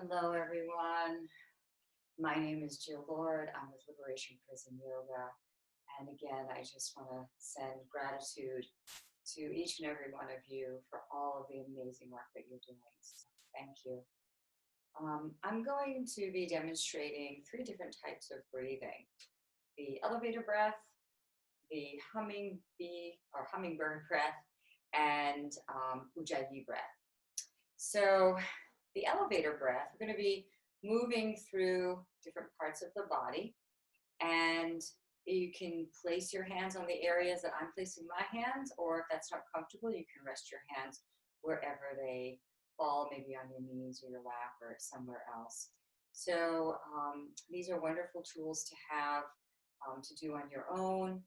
Hello, everyone. My name is Jill Lord. I'm with Liberation Prison Yoga. And again, I just want to send gratitude to each and every one of you for all of the amazing work that you're doing. So thank you. I'm going to be demonstrating three different types of breathing: the elevator breath, the humming bee or hummingbird breath, and Ujjayi breath. So the elevator breath, we're going to be moving through different parts of the body, and you can place your hands on the areas that I'm placing my hands, or if that's not comfortable, you can rest your hands wherever they fall, maybe on your knees or your lap or somewhere else. So these are wonderful tools to have to do on your own.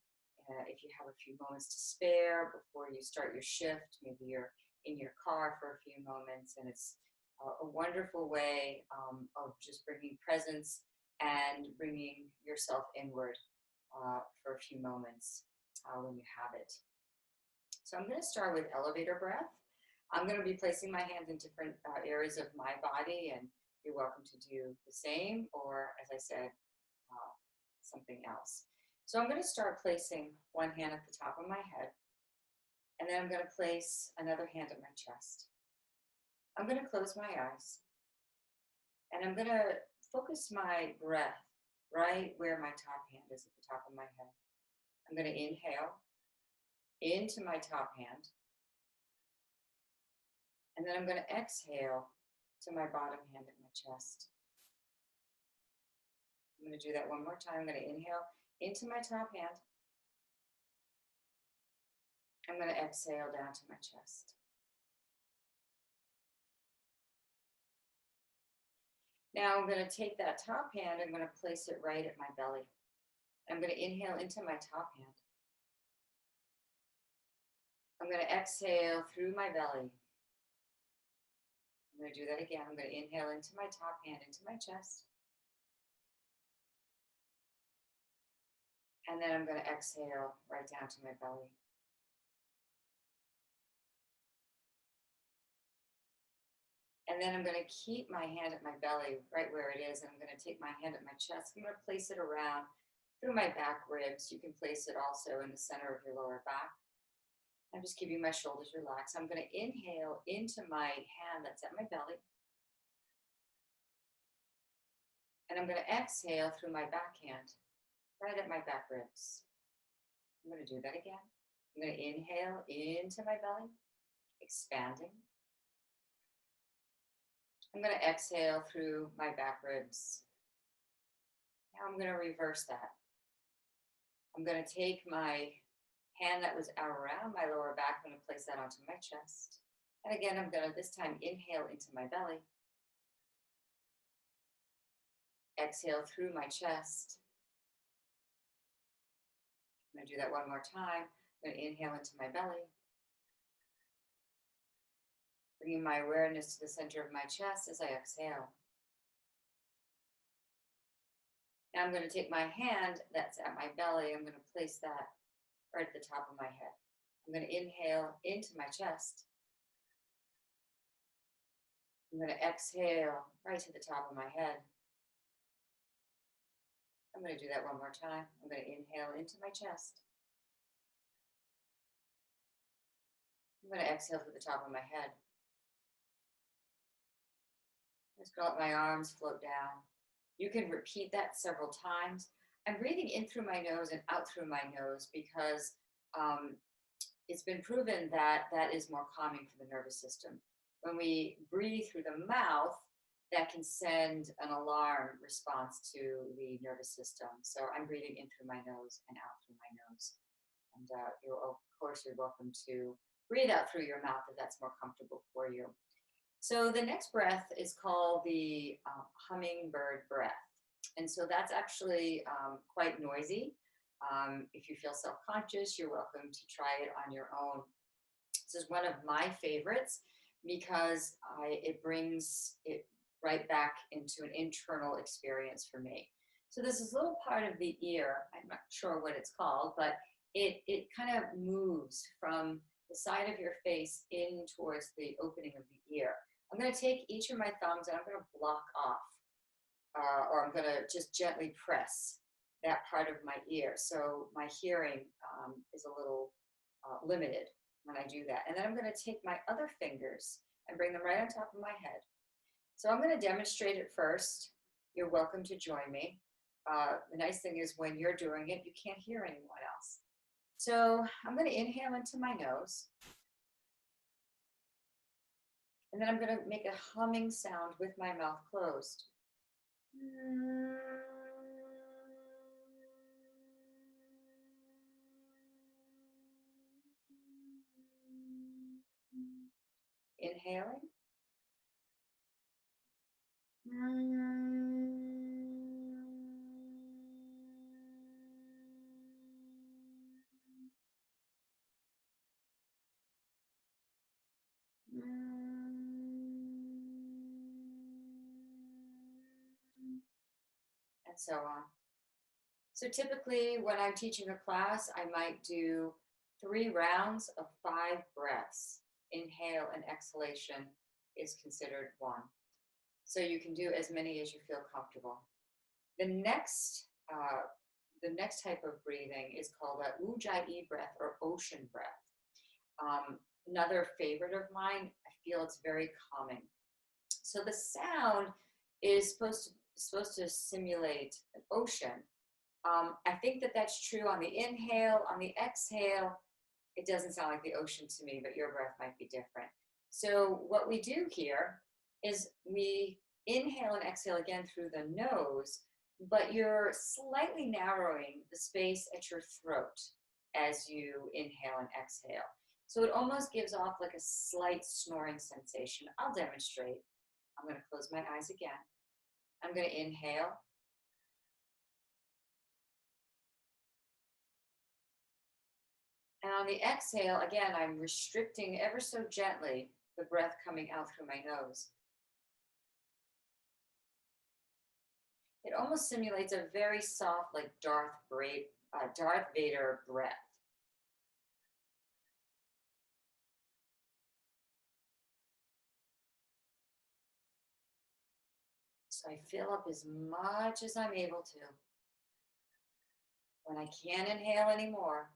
If you have a few moments to spare before you start your shift, maybe you're in your car for a few moments, and it's a wonderful way of just bringing presence and bringing yourself inward for a few moments when you have it. So I'm going to start with elevator breath. I'm going to be placing my hands in different areas of my body, and you're welcome to do the same, or as I said, something else. So I'm going to start placing one hand at the top of my head, and then I'm going to place another hand at my chest. I'm going to close my eyes, and I'm going to focus my breath right where my top hand is at the top of my head. I'm going to inhale into my top hand, and then I'm going to exhale to my bottom hand at my chest. I'm going to do that one more time. I'm going to inhale into my top hand. I'm going to exhale down to my chest. Now I'm going to take that top hand, I'm going to place it right at my belly. I'm going to inhale into my top hand. I'm going to exhale through my belly. I'm going to do that again. I'm going to inhale into my top hand, into my chest. And then I'm going to exhale right down to my belly. And then I'm going to keep my hand at my belly right where it is. And I'm going to take my hand at my chest. I'm going to place it around through my back ribs. You can place it also in the center of your lower back. I'm just keeping my shoulders relaxed. I'm going to inhale into my hand that's at my belly. And I'm going to exhale through my back hand, right at my back ribs. I'm going to do that again. I'm going to inhale into my belly, expanding. I'm going to exhale through my back ribs. Now I'm going to reverse that. I'm going to take my hand that was around my lower back, I'm going to place that onto my chest. And again, I'm going to this time inhale into my belly. Exhale through my chest. I'm going to do that one more time. I'm going to inhale into my belly. Bringing my awareness to the center of my chest as I exhale. Now I'm going to take my hand that's at my belly. I'm going to place that right at the top of my head. I'm going to inhale into my chest. I'm going to exhale right to the top of my head. I'm going to do that one more time. I'm going to inhale into my chest. I'm going to exhale to the top of my head. Just going to let my arms float down. You can repeat that several times. I'm breathing in through my nose and out through my nose because it's been proven that that is more calming for the nervous system. When we breathe through the mouth, that can send an alarm response to the nervous system. So I'm breathing in through my nose and out through my nose. And of course, you're welcome to breathe out through your mouth if that's more comfortable for you. So the next breath is called the hummingbird breath. And so that's actually quite noisy. If you feel self-conscious, you're welcome to try it on your own. This is one of my favorites because it brings it right back into an internal experience for me. So there's this little part of the ear, I'm not sure what it's called, but it kind of moves from the side of your face in towards the opening of the ear. I'm going to take each of my thumbs and I'm going to block off, or I'm going to just gently press that part of my ear. So my hearing is a little limited when I do that. And then I'm going to take my other fingers and bring them right on top of my head. So I'm going to demonstrate it first. You're welcome to join me. The nice thing is when you're doing it, you can't hear anyone else. So I'm going to inhale into my nose. And then I'm going to make a humming sound with my mouth closed. Inhaling. And so on. So typically when I'm teaching a class, I might do 3 rounds of 5 breaths. Inhale and exhalation is considered 1. So you can do as many as you feel comfortable. The next type of breathing is called a ujjayi breath or ocean breath. Another favorite of mine, I feel it's very calming. So the sound is supposed to simulate an ocean. I think that that's true on the inhale. On the exhale, it doesn't sound like the ocean to me, but your breath might be different. So what we do here is we inhale and exhale again through the nose, but you're slightly narrowing the space at your throat as you inhale and exhale. So it almost gives off like a slight snoring sensation. I'll demonstrate. I'm going to close my eyes again. I'm going to inhale. And on the exhale, again, I'm restricting ever so gently the breath coming out through my nose. It almost simulates a very soft, like Darth Vader breath. So I fill up as much as I'm able to. When I can't inhale anymore,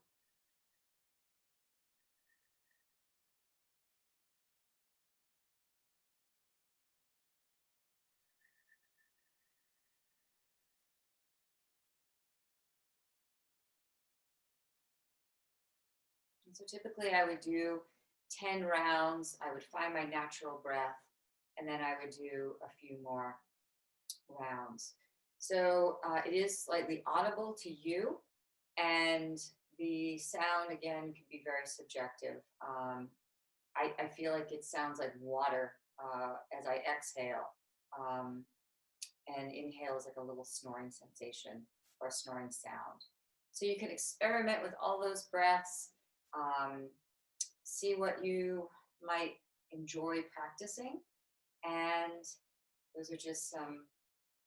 and so typically I would do 10 rounds. I would find my natural breath, and then I would do a few more rounds. So it is slightly audible to you, and the sound again can be very subjective. I feel like it sounds like water as I exhale, and inhale is like a little snoring sensation or a snoring sound. So you can experiment with all those breaths, see what you might enjoy practicing, and those are just some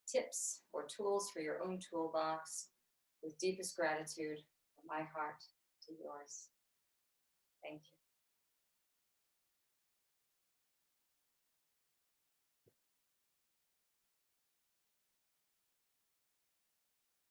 tips or tools for your own toolbox. With deepest gratitude from my heart to yours. Thank you.